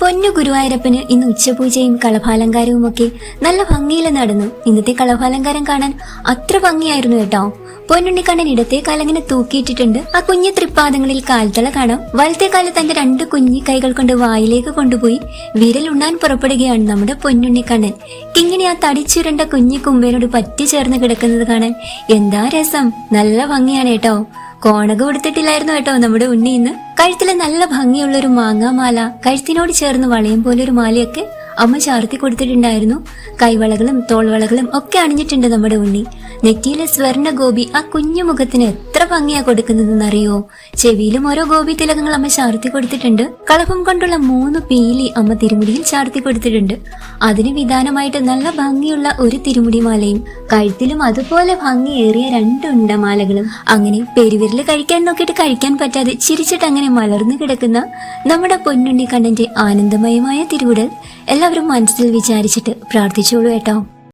പൊന്നു ഗുരുവായൂരപ്പന് ഇന്ന് ഉച്ചപൂജയും കളഭാലങ്കാരവും ഒക്കെ നല്ല ഭംഗിയിൽ നടന്നു. ഇന്നത്തെ കളഭാലങ്കാരം കാണാൻ അത്ര ഭംഗിയായിരുന്നു കേട്ടോ. പൊന്നുണ്ണിക്കണ്ണൻ ഇടത്തെ കാലങ്ങനെ തൂക്കിയിട്ടിട്ടുണ്ട്. ആ കുഞ്ഞു തൃപ്പാദങ്ങളിൽ കാൽത്തള കാണാം. വലത്തെ കാല് തന്റെ രണ്ട് കുഞ്ഞി കൈകൾ കൊണ്ട് വായിലേക്ക് കൊണ്ടുപോയി വിരലുണ്ണാൻ പുറപ്പെടുകയാണ് നമ്മുടെ പൊന്നുണ്ണിക്കണ്ണൻ. ഇങ്ങനെ ആ തടിച്ചുരണ്ട കുഞ്ഞി കുമ്പേനോട് പറ്റി ചേർന്ന് കിടക്കുന്നത് കാണാൻ എന്താ രസം, നല്ല ഭംഗിയാണ് കേട്ടോ. കോണക കൊടുത്തിട്ടില്ലായിരുന്നു കേട്ടോ നമ്മുടെ ഉണ്ണി ഇന്ന്. കഴുത്തിലെ നല്ല ഭംഗിയുള്ളൊരു മാങ്ങാമാല, കഴുത്തിനോട് ചേർന്ന് വളയം പോലൊരു മാലയൊക്കെ അമ്മ ചാർത്തി കൊടുത്തിട്ടുണ്ടായിരുന്നു. കൈവളകളും തോൾവളകളും ഒക്കെ അണിഞ്ഞിട്ടുണ്ട് നമ്മുടെ ഉണ്ണി. നെറ്റിയിലെ സ്വർണ്ണ ഗോപി ആ കുഞ്ഞു മുഖത്തിന് എത്ര ഭംഗിയാ കൊടുക്കുന്നതെന്നറിയോ. ചെവിയിലും ഓരോ ഗോപി തിലകങ്ങൾ അമ്മ ചാർത്തി കൊടുത്തിട്ടുണ്ട്. കളഭം കൊണ്ടുള്ള 3 പീലി അമ്മ തിരുമുടിയിൽ ചാർത്തി കൊടുത്തിട്ടുണ്ട്. അതിന് വിധാനമായിട്ട് നല്ല ഭംഗിയുള്ള ഒരു തിരുമുടി മാലയും കഴുത്തിലും അതുപോലെ ഭംഗിയേറിയ 2 ഉണ്ടമാലകളും. അങ്ങനെ പെരുവിരല് കഴിക്കാൻ നോക്കിയിട്ട് കഴിക്കാൻ പറ്റാതെ ചിരിച്ചിട്ട് അങ്ങനെ മലർന്നു കിടക്കുന്ന നമ്മുടെ പൊന്നുണ്ണിക്കണ്ണന്റെ ആനന്ദമയമായ തിരുവുടൽ എല്ലാവരും മനസ്സിൽ വിചാരിച്ചിട്ട് പ്രാർത്ഥിച്ചോളൂ കേട്ടോ.